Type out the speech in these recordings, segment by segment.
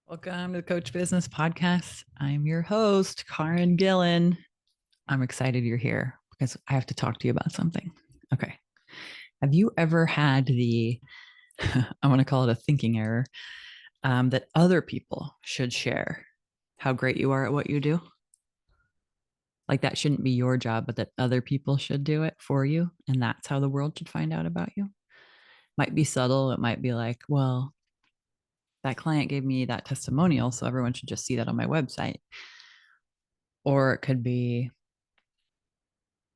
Welcome to the Coach Business Podcast. I'm your host, Caryn Gillen. I'm excited you're here because I have to talk to you about something. Okay. Have you ever had I want to call it a thinking error, that other people should share how great you are at what you do? Like that shouldn't be your job, but that other people should do it for you. And that's how the world should find out about you. Might be subtle. It might be like, well, that client gave me that testimonial, so everyone should just see that on my website. Or it could be,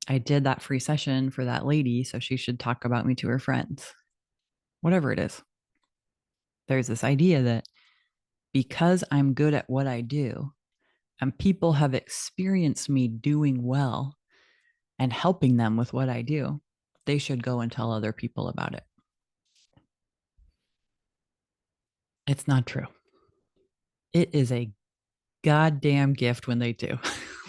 I did that free session for that lady, so she should talk about me to her friends. Whatever it is. There's this idea that because I'm good at what I do and people have experienced me doing well and helping them with what I do, they should go and tell other people about it. It's not true. It is a goddamn gift when they do.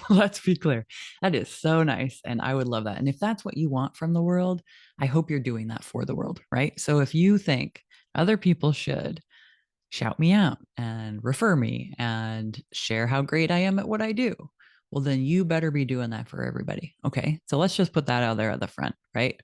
Let's be clear. That is so nice. And I would love that. And if that's what you want from the world, I hope you're doing that for the world, right? So if you think other people should shout me out and refer me and share how great I am at what I do, well, then you better be doing that for everybody. Okay. So let's just put that out there at the front, right?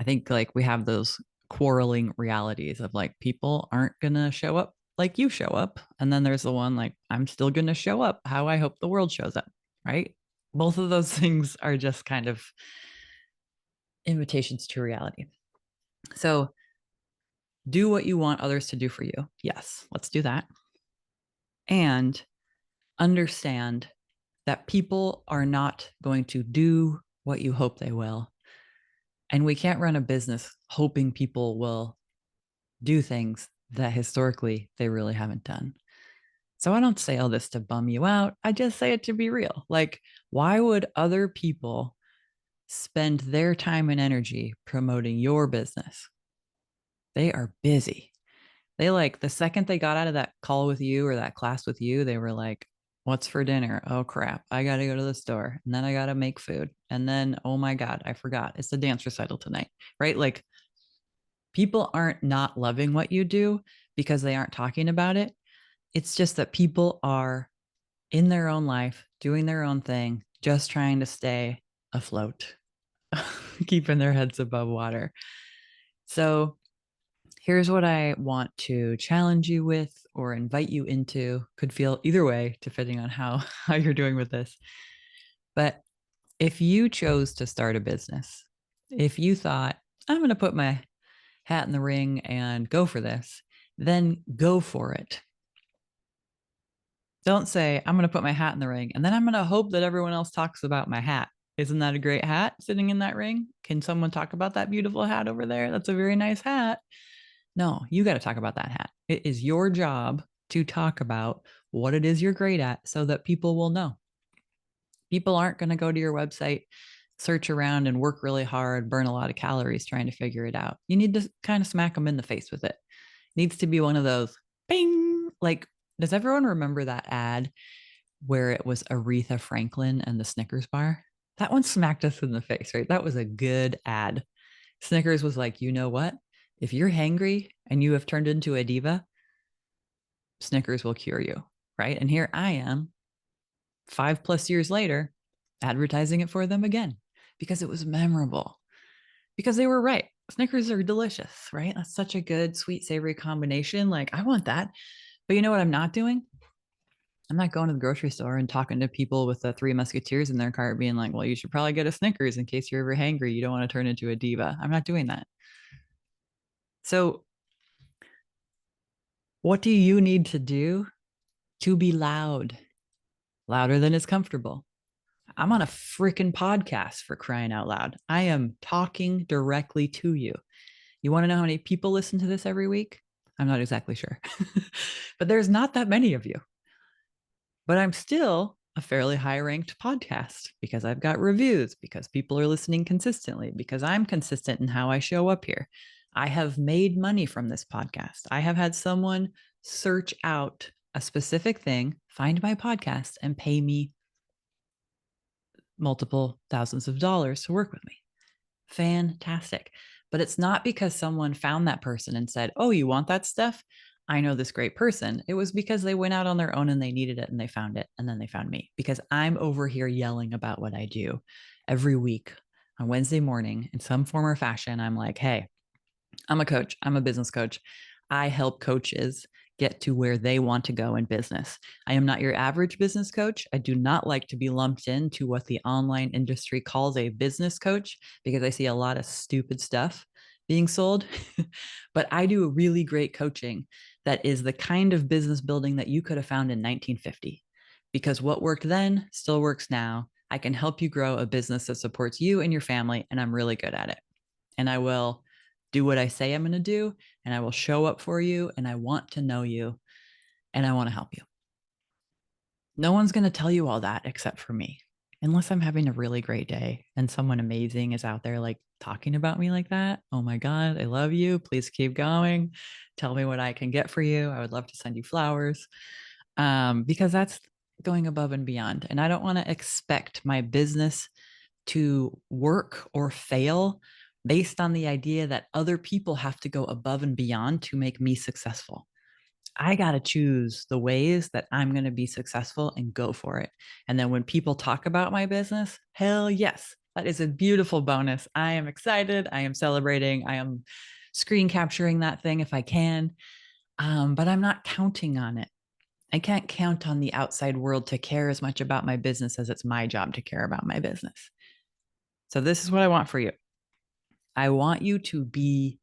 I think like we have those quarreling realities of like people aren't going to show up like you show up. And then there's the one like, I'm still going to show up how I hope the world shows up, right? Both of those things are just kind of invitations to reality. So do what you want others to do for you. Yes, let's do that. And understand that people are not going to do what you hope they will. And we can't run a business hoping people will do things that historically they really haven't done. So I don't say all this to bum you out. I just say it to be real. Like, why would other people spend their time and energy promoting your business? They are busy. They like the second they got out of that call with you or that class with you, they were like, what's for dinner? Oh crap, I got to go to the store and then I got to make food. And then, oh my God, I forgot. It's the dance recital tonight, right? Like people aren't not loving what you do because they aren't talking about it. It's just that people are in their own life, doing their own thing, just trying to stay afloat, keeping their heads above water. So here's what I want to challenge you with or invite you into. Could feel either way, depending on how you're doing with this. But if you chose to start a business, if you thought, I'm going to put my hat in the ring and go for this, then go for it. Don't say, I'm going to put my hat in the ring and then I'm going to hope that everyone else talks about my hat. Isn't that a great hat sitting in that ring? Can someone talk about that beautiful hat over there? That's a very nice hat. No, you got to talk about that hat. It is your job to talk about what it is you're great at so that people will know. People aren't going to go to your website, search around and work really hard, burn a lot of calories trying to figure it out. You need to kind of smack them in the face with it. It needs to be one of those bing. Like, does everyone remember that ad where it was Aretha Franklin and the Snickers bar? That one smacked us in the face, right? That was a good ad. Snickers was like, you know what? If you're hangry and you have turned into a diva, Snickers will cure you, right? And here I am 5+ years later, advertising it for them again because it was memorable, because they were right. Snickers are delicious, right? That's such a good sweet savory combination. Like, I want that. But you know what I'm not doing? I'm not going to the grocery store and talking to people with the Three Musketeers in their cart being like, well, you should probably get a Snickers in case you're ever hangry. You don't want to turn into a diva. I'm not doing that. So, what do you need to do to be loud? Louder than is comfortable. I'm on a freaking podcast, for crying out loud. I am talking directly to you. You want to know how many people listen to this every week? I'm not exactly sure, but there's not that many of you. But I'm still a fairly high ranked podcast because I've got reviews, because people are listening consistently, because I'm consistent in how I show up here. I have made money from this podcast. I have had someone search out a specific thing, find my podcast, and pay me multiple thousands of dollars to work with me. Fantastic. But it's not because someone found that person and said, oh, you want that stuff? I know this great person. It was because they went out on their own and they needed it and they found it. And then they found me because I'm over here yelling about what I do every week on Wednesday morning in some form or fashion. I'm like, hey, I'm a coach. I'm a business coach. I help coaches get to where they want to go in business. I am not your average business coach. I do not like to be lumped into what the online industry calls a business coach because I see a lot of stupid stuff being sold. But I do a really great coaching that is the kind of business building that you could have found in 1950 because what worked then still works now. I can help you grow a business that supports you and your family, and I'm really good at it. And I will do what I say I'm going to do, and I will show up for you, and I want to know you, and I want to help you. No one's going to tell you all that except for me, unless I'm having a really great day and someone amazing is out there like talking about me like that. Oh my God, I love you. Please keep going. Tell me what I can get for you. I would love to send you flowers because that's going above and beyond. And I don't want to expect my business to work or fail based on the idea that other people have to go above and beyond to make me successful. I got to choose the ways that I'm going to be successful and go for it. And then when people talk about my business, hell yes, that is a beautiful bonus. I am excited. I am celebrating. I am screen capturing that thing if I can. But I'm not counting on it. I can't count on the outside world to care as much about my business as it's my job to care about my business. So this is what I want for you. I want you to be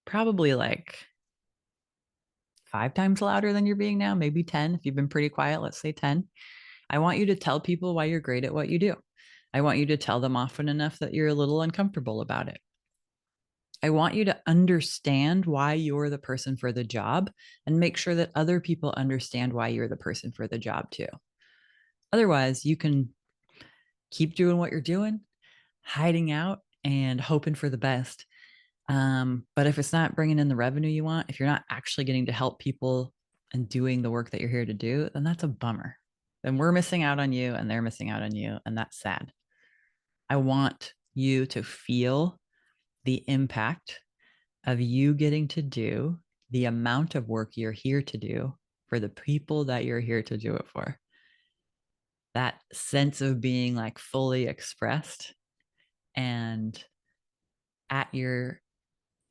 probably like 5 times louder than you're being now, maybe 10. If you've been pretty quiet, let's say 10. I want you to tell people why you're great at what you do. I want you to tell them often enough that you're a little uncomfortable about it. I want you to understand why you're the person for the job and make sure that other people understand why you're the person for the job too. Otherwise, you can keep doing what you're doing, hiding out and hoping for the best. But if it's not bringing in the revenue you want, if you're not actually getting to help people and doing the work that you're here to do, then that's a bummer. Then we're missing out on you and they're missing out on you. And that's sad. I want you to feel the impact of you getting to do the amount of work you're here to do for the people that you're here to do it for. That sense of being like fully expressed and at your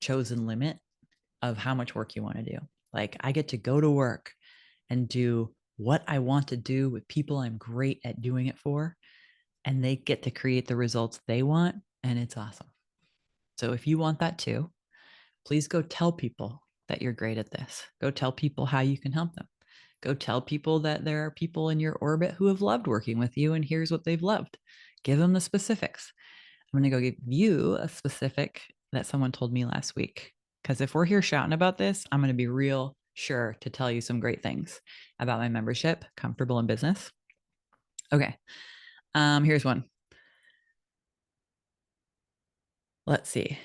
chosen limit of how much work you want to do. Like I get to go to work and do what I want to do with people I'm great at doing it for, and they get to create the results they want, and it's awesome. So if you want that too, please go tell people that you're great at this. Go tell people how you can help them. Go tell people that there are people in your orbit who have loved working with you, and here's what they've loved. Give them the specifics. I'm going to go give you a specific that someone told me last week. Because if we're here shouting about this, I'm going to be real sure to tell you some great things about my membership, Comfortable in Business. Okay. Here's one. Let's see.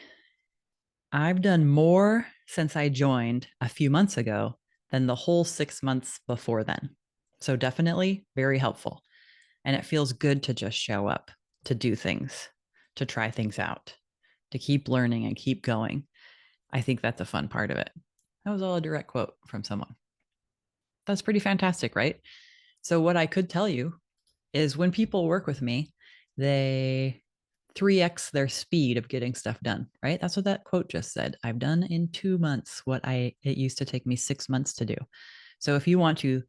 I've done more since I joined a few months ago than the whole 6 months before then. So definitely very helpful. And it feels good to just show up, to do things, to try things out, to keep learning and keep going. I think that's a fun part of it. That was all a direct quote from someone. That's pretty fantastic, right? So what I could tell you is when people work with me, they 3x their speed of getting stuff done, right? That's what that quote just said. I've done in 2 months what it used to take me 6 months to do. So if you want to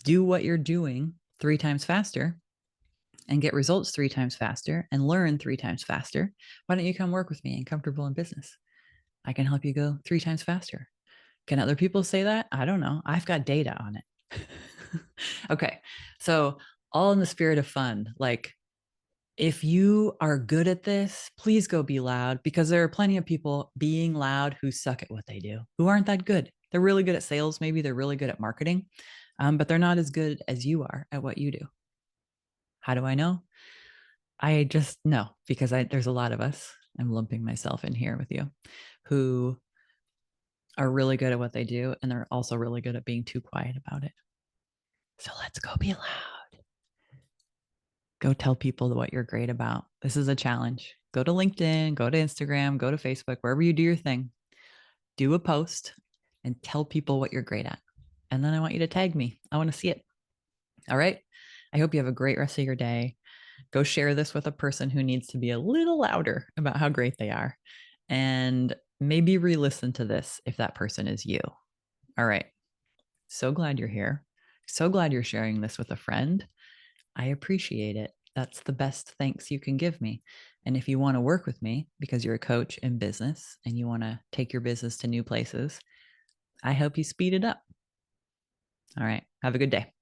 do what you're doing 3 times faster and get results 3 times faster and learn 3 times faster, why don't you come work with me and Comfortable in Business? I can help you go 3 times faster. Can other people say that? I don't know. I've got data on it. Okay. So, all in the spirit of fun, like if you are good at this, please go be loud because there are plenty of people being loud who suck at what they do, who aren't that good. They're really good at sales. Maybe they're really good at marketing, but they're not as good as you are at what you do. How do I know? I just know because there's a lot of us, I'm lumping myself in here with you, who are really good at what they do. And they're also really good at being too quiet about it. So let's go be loud. Go tell people what you're great about. This is a challenge. Go to LinkedIn, go to Instagram, go to Facebook, wherever you do your thing. Do a post and tell people what you're great at. And then I want you to tag me. I want to see it. All right. I hope you have a great rest of your day. Go share this with a person who needs to be a little louder about how great they are. And maybe re listen to this if that person is you. All right. So glad you're here. So glad you're sharing this with a friend. I appreciate it. That's the best thanks you can give me. And if you want to work with me because you're a coach in business and you want to take your business to new places, I help you speed it up. All right. Have a good day.